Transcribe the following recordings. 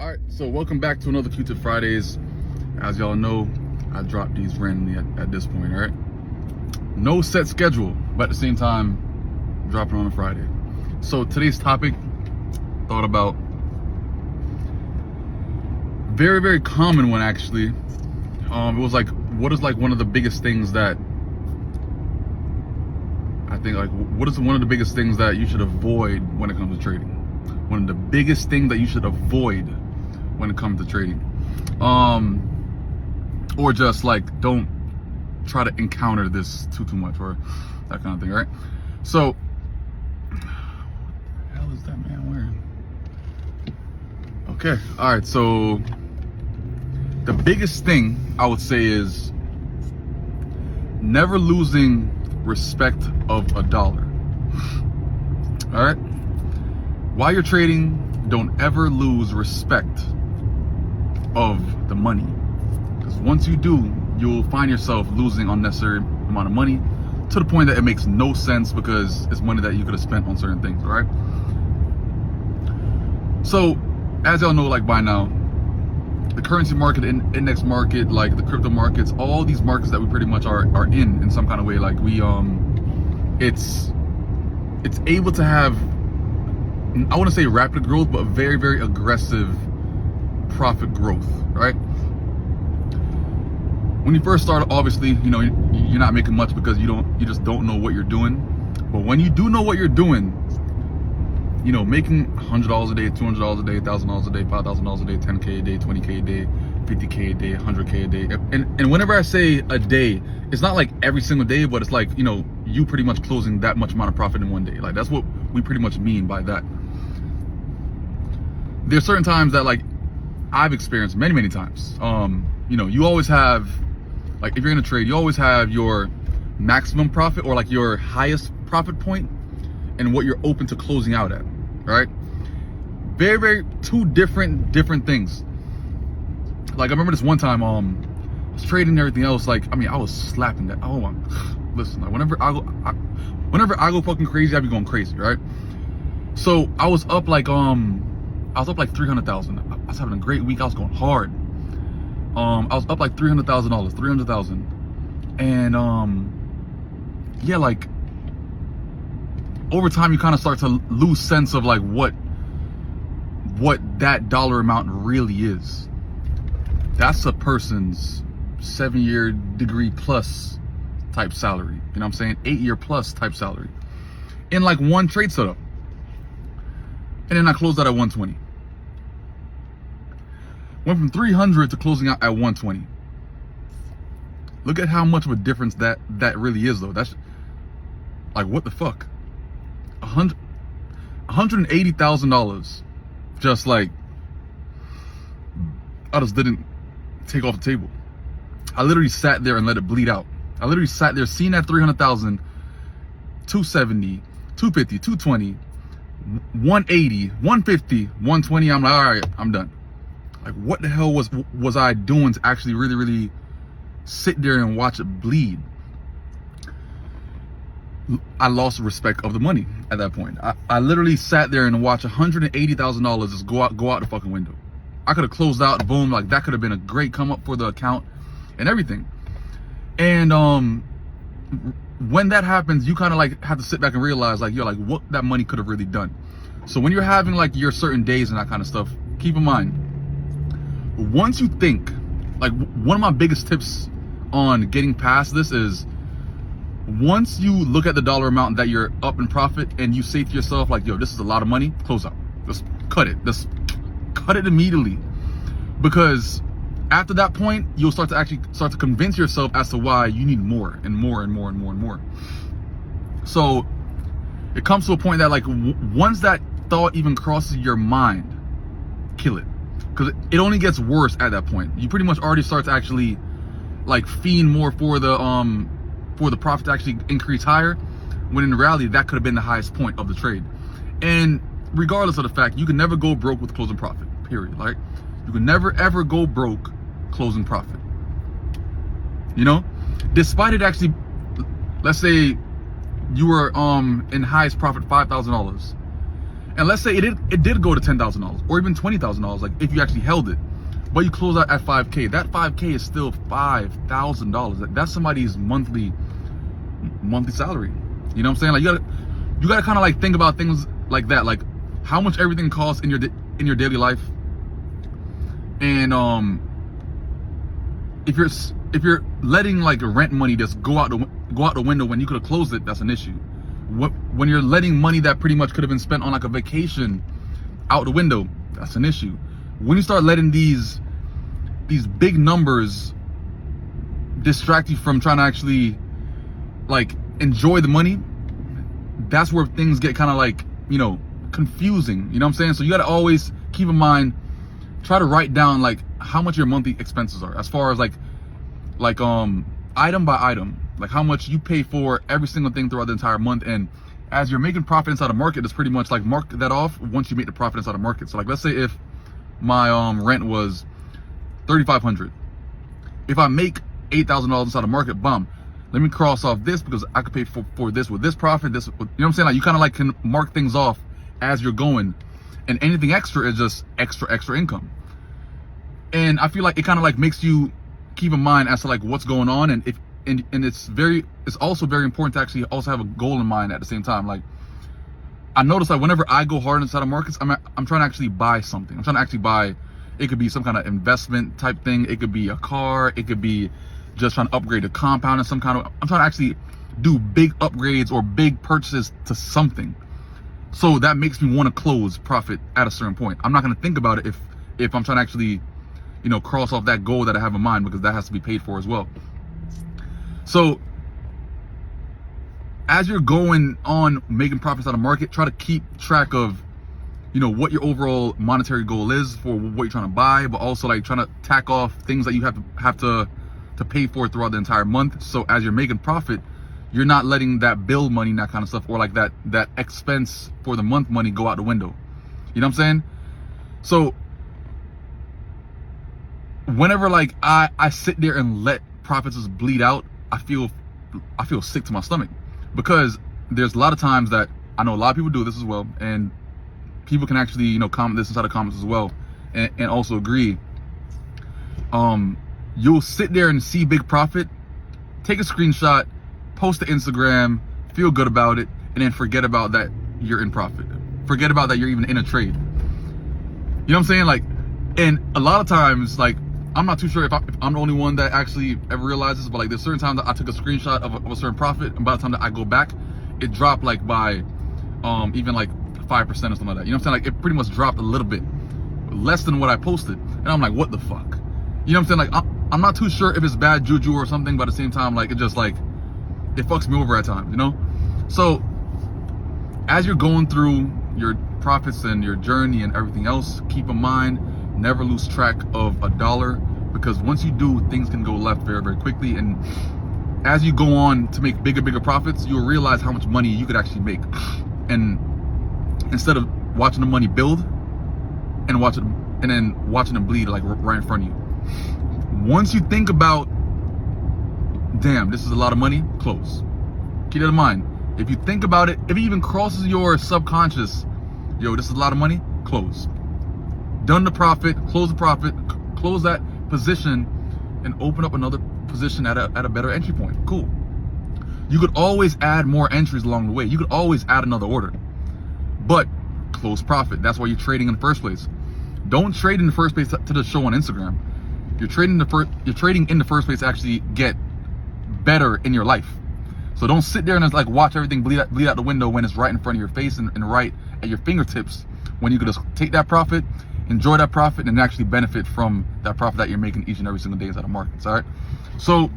All right, so welcome back to another Q-Tip Fridays. As y'all know, I drop these randomly at this point, all right? No set schedule, but at the same time, dropping on a Friday. So today's topic, thought about, very, very common one actually. It was like, what is like one of the biggest things that, I think like, what is one of the biggest things that you should avoid when it comes to trading? One of the biggest things that you should avoid when it comes to trading. Or just like, don't try to encounter this too much, or that kind of thing, right? So, what the hell is that man wearing? Okay, all right, so the biggest thing I would say is never losing respect of a dollar. All right? While you're trading, don't ever lose respect of the money. Because once you do, you'll find yourself losing unnecessary amount of money to the point that it makes no sense because it's money that you could have spent on certain things, all right? So, as y'all know, like by now, the currency market, index market, like the crypto markets, all these markets that we pretty much are in some kind of way, like we, it's able to have, I want to say rapid growth, but very, very aggressive profit growth, right? When you first start, obviously, you know, you're not making much because you just don't know what you're doing. But when you do know what you're doing, you know, making $100 a day, $200 a day, $1,000 a day, $5,000 a day, 10K a day, 20K a day, 50K a day, 100K a day. And whenever I say a day, it's not like every single day, but it's like, you know, you pretty much closing that much amount of profit in one day. Like that's what we pretty much mean by that. There's certain times that like I've experienced many times. You know, you always have, like if you're in a trade, you always have your maximum profit or like your highest profit point and what you're open to closing out at, right? Very two different things. Like I remember this one time, I was trading and everything else. Like, I mean, I was slapping that. Oh my, listen, like whenever I go fucking crazy, I be going crazy, right? So I was up like 300,000. I was having a great week. I was going hard. I was up like $300,000, 300,000, and yeah, like over time you kind of start to lose sense of like what that dollar amount really is. That's a person's 7-year degree plus type salary. You know what I'm saying? 8-year plus type salary in like one trade setup. And then I closed out at 120. Went from 300 to closing out at 120. Look at how much of a difference that really is, though. That's like, what the fuck? $180,000. Just like, I just didn't take off the table. I literally sat there and let it bleed out. I literally sat there, seeing that 300,000, 270, 250, 220, 180, 150, 120. I'm like, all right, I'm done. Like, what the hell was I doing to actually really sit there and watch it bleed? I lost respect of the money at that point. I literally sat there and watched $180,000 just go out the fucking window. I could have closed out, boom, like that could have been a great come up for the account and everything. And when that happens, you kind of like have to sit back and realize like, yo, like what that money could have really done. So when you're having like your certain days and that kind of stuff, keep in mind, once you think, like one of my biggest tips on getting past this is, once you look at the dollar amount that you're up in profit and you say to yourself like, yo, this is a lot of money, close out. Just cut it. Just cut it immediately. Because after that point, you'll start to convince yourself as to why you need more and more and more and more and more. So it comes to a point that like once that thought even crosses your mind, kill it. Because it only gets worse at that point. You pretty much already start to actually like fiend more for the profit to actually increase higher, when in reality that could have been the highest point of the trade. And regardless of the fact, you can never go broke with closing profit, period. Like you can never ever go broke closing profit. You know, despite it actually, let's say you were in highest profit $5,000 And let's say it did go to $10,000 or even $20,000, like if you actually held it, but you close out at 5K. That 5K is still $5,000. That's somebody's monthly salary. You know what I'm saying? Like you gotta kind of like think about things like that, like how much everything costs in your daily life. And if you're letting like rent money just go out the window when you could have closed it, that's an issue. When you're letting money that pretty much could have been spent on like a vacation out the window, that's an issue. When you start letting these big numbers distract you from trying to actually like enjoy the money, that's where things get kind of like, you know, confusing. You know what I'm saying? So you got to always keep in mind, try to write down like how much your monthly expenses are, as far as like item by item, like how much you pay for every single thing throughout the entire month. And as you're making profit inside the market, it's pretty much like mark that off once you make the profit inside the market. So like, let's say if my rent was $3,500, if I make $8,000 inside the market, boom, let me cross off this because I could pay for this with this profit, this, you know what I'm saying? Like you kind of like can mark things off as you're going, and anything extra is just extra income. And I feel like it kind of like makes you keep in mind as to like what's going on, and it's also very important to actually also have a goal in mind at the same time. Like I notice like whenever I go hard inside of markets, I'm trying to actually buy something. I'm trying to actually buy, it could be some kind of investment type thing, it could be a car, it could be just trying to upgrade a compound in some kind of, I'm trying to actually do big upgrades or big purchases to something. So that makes me want to close profit at a certain point. I'm not going to think about it if I'm trying to actually, you know, cross off that goal that I have in mind, because that has to be paid for as well. So as you're going on making profits out of market, try to keep track of, you know, what your overall monetary goal is for what you're trying to buy, but also like trying to tack off things that you have to pay for throughout the entire month. So as you're making profit, you're not letting that bill money, that kind of stuff, or like that expense for the month money go out the window. You know what I'm saying? So whenever like I sit there and let profits just bleed out, I feel sick to my stomach, because there's a lot of times that I know a lot of people do this as well, and people can actually, you know, comment this inside the comments as well, and also agree. You'll sit there and see big profit, take a screenshot, post to Instagram, feel good about it, and then forget about that you're in profit. Forget about that you're even in a trade. You know what I'm saying? Like, and a lot of times, like, I'm not too sure if I'm the only one that actually ever realizes, but like there's certain times that I took a screenshot of a certain profit, and by the time that I go back, it dropped like by even like 5% or something like that. You know what I'm saying? Like it pretty much dropped a little bit, less than what I posted. And I'm like, what the fuck? You know what I'm saying? Like I'm not too sure if it's bad juju or something, but at the same time, like it just like, it fucks me over at times, you know? So as you're going through your profits and your journey and everything else, keep in mind, never lose track of a dollar, because once you do, things can go left very, very quickly. And as you go on to make bigger profits, you'll realize how much money you could actually make. And instead of watching the money build and then watching it bleed like right in front of you. Once you think about, damn, this is a lot of money, close. Keep that in mind. If you think about it, if it even crosses your subconscious, yo, this is a lot of money, close. Done the profit, close that position, and open up another position at a better entry point. Cool. You could always add more entries along the way. You could always add another order, but close profit. That's why you're trading in the first place. Don't trade in the first place to the show on Instagram. You're trading in the first place to actually get better in your life. So don't sit there and just like watch everything bleed out the window when it's right in front of your face and right at your fingertips, when you could just take that profit, enjoy that profit, and actually benefit from that profit that you're making each and every single day inside the markets. All right, so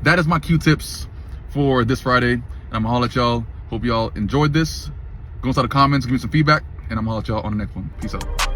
that is my Q-tips for this Friday, and I'm gonna holler at y'all. Hope y'all enjoyed this. Go inside the comments, give me some feedback, and I'm gonna holler at y'all on the next one. Peace out.